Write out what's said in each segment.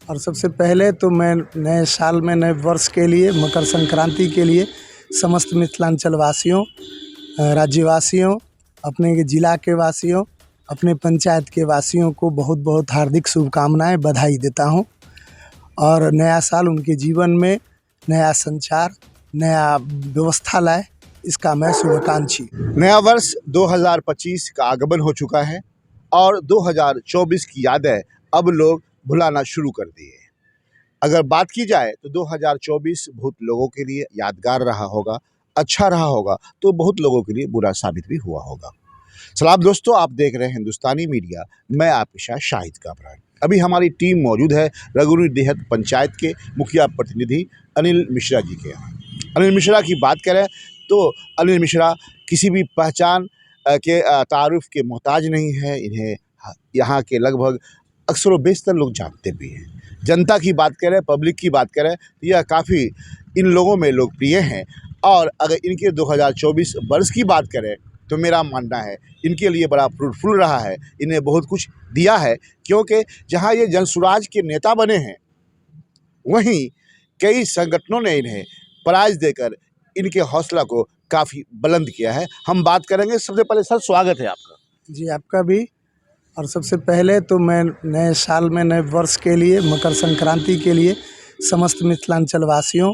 और सबसे पहले तो मैं नए साल में, नए वर्ष के लिए, मकर संक्रांति के लिए समस्त मिथिलांचल वासियों, राज्यवासियों, अपने ज़िला के वासियों, अपने पंचायत के वासियों को बहुत बहुत हार्दिक शुभकामनाएं, बधाई देता हूं। और नया साल उनके जीवन में नया संचार, नया व्यवस्था लाए, इसका मैं शुभाकांक्षी। नया वर्ष 2025 का आगमन हो चुका है और 2024 की यादें अब लोग भुलाना शुरू कर दिए। अगर बात की जाए तो 2024 बहुत लोगों के लिए यादगार रहा होगा, अच्छा रहा होगा, तो बहुत लोगों के लिए बुरा साबित भी हुआ होगा। सलाम दोस्तों, आप देख रहे हैं हिंदुस्तानी मीडिया। मैं आपके साथ शाहिद काबरा। अभी हमारी टीम मौजूद है रघुरी देहत पंचायत के मुखिया प्रतिनिधि अनिल मिश्रा जी के यहाँ। अनिल मिश्रा की बात करें तो अनिल मिश्रा किसी भी पहचान के तारुफ के मोहताज नहीं है। इन्हें यहाँ के लगभग अक्सर बेशतर लोग जानते भी हैं। जनता की बात करें, पब्लिक की बात करें तो यह काफ़ी इन लोगों में लोकप्रिय हैं। और अगर इनके 2024 वर्ष की बात करें तो मेरा मानना है इनके लिए बड़ा फ्रूटफुल रहा है। इन्हें बहुत कुछ दिया है, क्योंकि जहाँ ये जनसुराज के नेता बने हैं वहीं कई संगठनों ने इन्हें प्राइज़ देकर इनके हौसला को काफ़ी बुलंद किया है। हम बात करेंगे। सबसे पहले सर, स्वागत है आपका। जी, आपका भी। और सबसे पहले तो मैं नए साल में, नए वर्ष के लिए, मकर संक्रांति के लिए समस्त मिथिलांचल वासियों,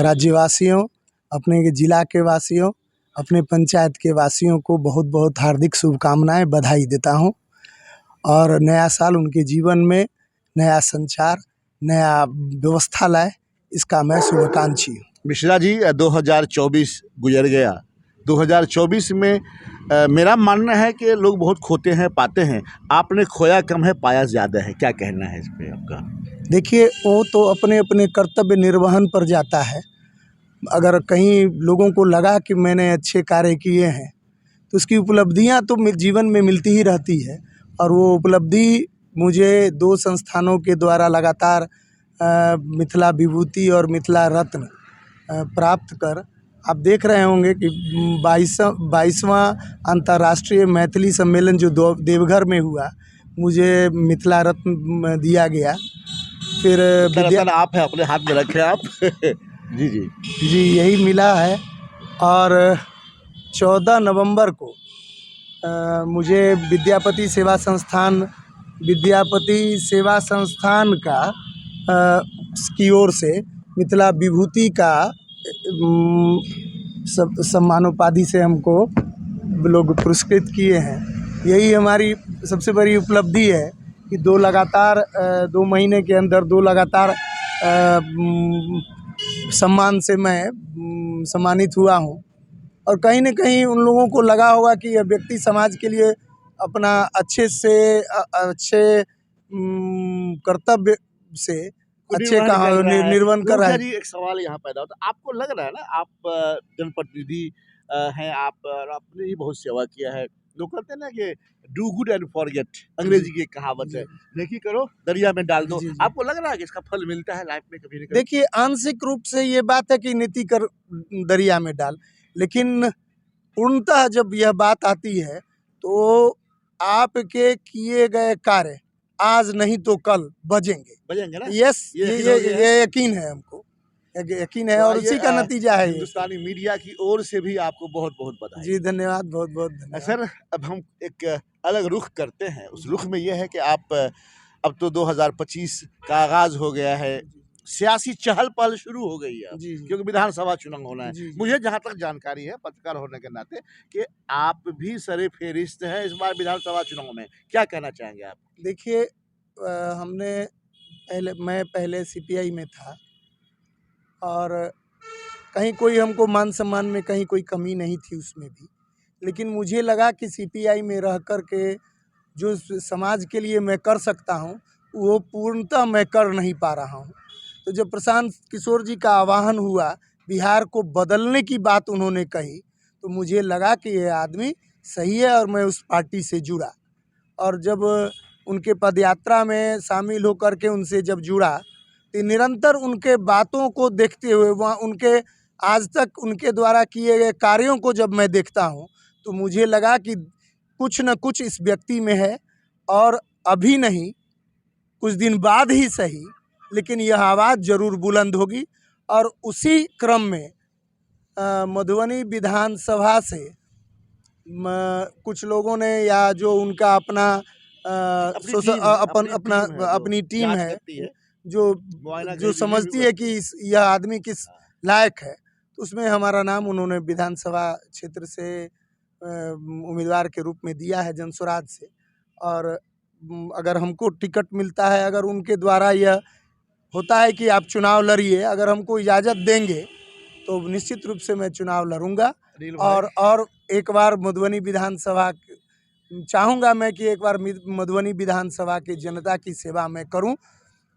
राज्यवासियों, अपने ज़िला के वासियों, अपने पंचायत के वासियों को बहुत बहुत हार्दिक शुभकामनाएं, बधाई देता हूं। और नया साल उनके जीवन में नया संचार, नया व्यवस्था लाए, इसका मैं शुभाकांक्षी हूँ। मिश्रा जी, 2024 गुजर गया। 2024 में मेरा मानना है कि लोग बहुत खोते हैं, पाते हैं। आपने खोया कम है, पाया ज़्यादा है। क्या कहना है इस पे आपका? देखिए, वो तो अपने अपने कर्तव्य निर्वहन पर जाता है। अगर कहीं लोगों को लगा कि मैंने अच्छे कार्य किए हैं तो उसकी उपलब्धियां तो जीवन में मिलती ही रहती है। और वो उपलब्धि मुझे 2 संस्थानों के द्वारा लगातार मिथिला विभूति और मिथिला रत्न प्राप्त कर, आप देख रहे होंगे कि 22वां अंतर्राष्ट्रीय मैथिली सम्मेलन जो देवघर में हुआ, मुझे मिथिला रत्न दिया गया। फिर रत्न आप है, अपने हाथ में रखे आप। जी जी जी, यही मिला है। और 14 नवंबर को मुझे विद्यापति सेवा संस्थान का की ओर से मिथिला विभूति का सम्मानोपाधि से हमको लोग पुरस्कृत किए हैं। यही हमारी सबसे बड़ी उपलब्धि है कि 2 महीने के अंदर 2 लगातार सम्मान से मैं सम्मानित हुआ हूँ। और कहीं न कहीं उन लोगों को लगा होगा कि यह व्यक्ति समाज के लिए अपना अच्छे से अच्छे कर्तव्य से अच्छे निर्वहन कर रहा है। जी, एक सवाल यहाँ पैदा होता है। आपको लग रहा है ना, आप जनप्रतिनिधि हैं, आपने ही बहुत सेवा किया है। लोग कहते हैं ना कि डू गुड एंड फॉरगेट, अंग्रेजी की कहावत है। नेकी करो, दरिया में डाल दो। आपको लग रहा है कि इसका फल मिलता है लाइफ में कभी न कभी? देखिए, आंशिक रूप से ये बात है कि नीति कर दरिया में डाल, लेकिन पूर्णतः जब यह बात आती है तो आपके किए गए कार्य आज नहीं तो कल बजेंगे ना। यस, ये यकीन है, हमको यकीन है। और उसी का नतीजा है हिंदुस्तानी मीडिया की ओर से भी आपको बहुत बहुत बधाई। जी, धन्यवाद, बहुत बहुत धन्यवाद। सर, अब हम एक अलग रुख करते हैं। उस रुख में यह है कि आप अब तो 2025 का आगाज हो गया है, सियासी चहल पहल शुरू हो गई है क्योंकि विधानसभा चुनाव होना है। मुझे जहां तक जानकारी है, पत्रकार होने के नाते, कि आप भी सरे फेरिस्त हैं इस बार विधानसभा चुनाव में। क्या कहना चाहेंगे आप? देखिए, मैं पहले सीपीआई में था और कहीं कोई हमको मान सम्मान में कहीं कोई कमी नहीं थी उसमें भी। लेकिन मुझे लगा कि सीपीआई में रह कर के जो समाज के लिए मैं कर सकता हूँ वो पूर्णतः मैं कर नहीं पा रहा हूँ। तो जब प्रशांत किशोर जी का आह्वान हुआ, बिहार को बदलने की बात उन्होंने कही, तो मुझे लगा कि ये आदमी सही है और मैं उस पार्टी से जुड़ा। और जब उनके पदयात्रा में शामिल होकर के उनसे जब जुड़ा तो निरंतर उनके बातों को देखते हुए, वहाँ उनके आज तक उनके द्वारा किए गए कार्यों को जब मैं देखता हूँ तो मुझे लगा कि कुछ न कुछ इस व्यक्ति में है। और अभी नहीं, कुछ दिन बाद ही सही, लेकिन यह आवाज़ ज़रूर बुलंद होगी। और उसी क्रम में मधुबनी विधानसभा से कुछ लोगों ने या जो उनका अपना अपनी टीम है जो समझती है कि यह आदमी किस लायक है, तो उसमें हमारा नाम उन्होंने विधानसभा क्षेत्र से उम्मीदवार के रूप में दिया है जनसुराज से। और अगर हमको टिकट मिलता है, अगर उनके द्वारा यह होता है कि आप चुनाव लड़िए, अगर हमको इजाज़त देंगे तो निश्चित रूप से मैं चुनाव लड़ूंगा। और एक बार मधुबनी विधानसभा चाहूँगा मैं कि एक बार मधुबनी विधानसभा की जनता की सेवा मैं करूं,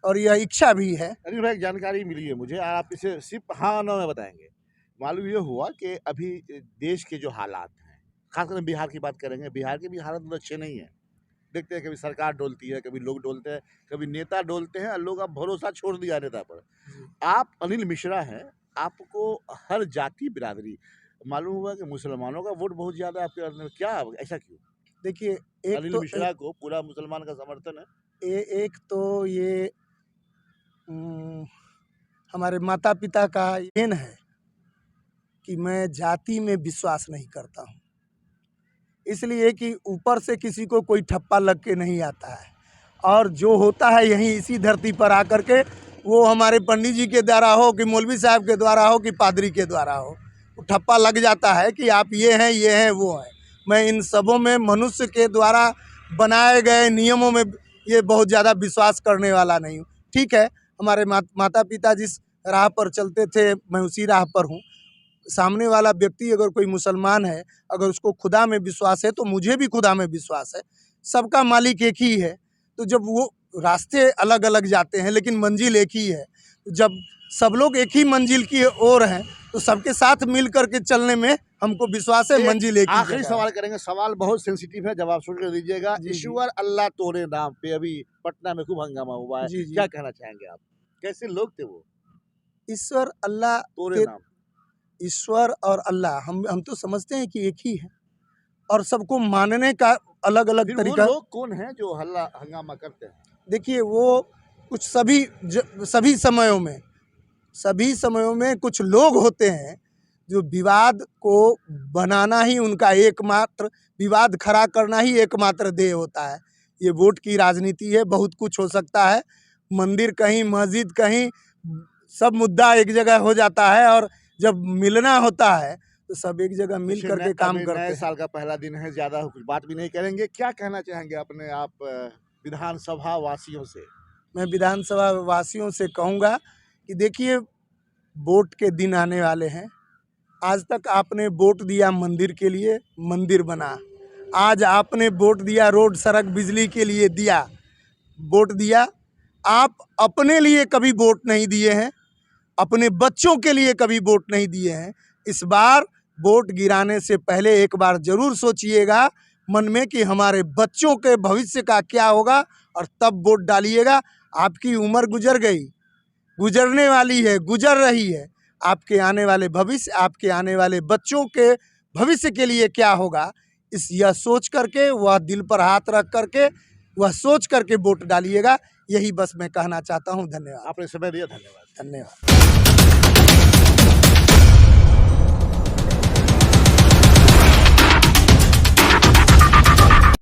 और यह इच्छा भी है। अनिल भाई, जानकारी मिली है मुझे, आप इसे सिर्फ हाँ ना में बताएंगे। मालूम ये हुआ कि अभी देश के जो हालात हैं, खासकर बिहार की बात करेंगे, बिहार के भी हालात बहुत अच्छे नहीं हैं। देखते हैं कभी सरकार डोलती है, कभी लोग डोलते हैं, कभी नेता डोलते हैं, और लोग अब भरोसा छोड़ दिया नेता पर। आप अनिल मिश्रा हैं, आपको हर जाति बिरादरी, मालूम हुआ कि मुसलमानों का वोट बहुत ज़्यादा आपके अंदर, क्या ऐसा क्यों? देखिए, अनिल मिश्रा को पूरा मुसलमान का समर्थन है। एक तो ये हमारे माता पिता का देन है कि मैं जाति में विश्वास नहीं करता हूँ, इसलिए कि ऊपर से किसी को कोई ठप्पा लग के नहीं आता है, और जो होता है यहीं इसी धरती पर आकर के, वो हमारे पंडित जी के द्वारा हो कि मौलवी साहब के द्वारा हो कि पादरी के द्वारा हो, ठप्पा लग जाता है कि आप ये हैं वो हैं। मैं इन सबों में मनुष्य के द्वारा बनाए गए नियमों में ये बहुत ज़्यादा विश्वास करने वाला नहीं हूँ। ठीक है, हमारे माता पिता जिस राह पर चलते थे, मैं उसी राह पर हूँ। सामने वाला व्यक्ति अगर कोई मुसलमान है, अगर उसको खुदा में विश्वास है तो मुझे भी खुदा में विश्वास है। सबका मालिक एक ही है। तो जब वो रास्ते अलग अलग जाते हैं लेकिन मंजिल एक ही है, जब सब लोग एक ही मंजिल की ओर हैं तो सबके साथ मिल करके चलने में हमको विश्वास है। मंजिल एक ही। आखिरी सवाल करेंगे, सवाल बहुत सेंसिटिव है, जवाब सोच कर दीजिएगा। ईश्वर अल्लाह तोरे नाम पे अभी पटना में खूब हंगामा हुआ है, क्या कहना चाहेंगे आप? कैसे लोग थे वो? ईश्वर अल्लाह तोरे नाम, ईश्वर और अल्लाह हम तो समझते हैं कि एक ही है, और सबको मानने का अलग अलग तरीका। वो लोग कौन है जो हल्ला हंगामा करते हैं? देखिए, वो कुछ सभी समयों में कुछ लोग होते हैं जो विवाद को बनाना ही उनका एकमात्र, विवाद खड़ा करना ही एकमात्र ध्येय होता है। ये वोट की राजनीति है, बहुत कुछ हो सकता है। मंदिर कहीं, मस्जिद कहीं, सब मुद्दा एक जगह हो जाता है, और जब मिलना होता है तो सब एक जगह मिल करके काम करते हैं। नए साल का पहला दिन है, ज़्यादा कुछ बात भी नहीं करेंगे। क्या कहना चाहेंगे अपने आप विधानसभा वासियों से? मैं विधानसभा वासियों से कहूँगा कि देखिए, वोट के दिन आने वाले हैं। आज तक आपने वोट दिया मंदिर के लिए, मंदिर बना। आज आपने वोट दिया रोड सड़क बिजली के लिए, दिया वोट दिया। आप अपने लिए कभी वोट नहीं दिए हैं, अपने बच्चों के लिए कभी वोट नहीं दिए हैं। इस बार वोट गिराने से पहले एक बार ज़रूर सोचिएगा मन में कि हमारे बच्चों के भविष्य का क्या होगा, और तब वोट डालिएगा। आपकी उम्र गुजर गई, गुजरने वाली है, गुजर रही है। आपके आने वाले भविष्य, आपके आने वाले बच्चों के भविष्य के लिए क्या होगा, यह सोच करके, वह दिल पर हाथ रख करके, वह सोच करके वोट डालिएगा। यही बस मैं कहना चाहता हूँ। धन्यवाद। आपने समय दिया, धन्यवाद। धन्यवाद।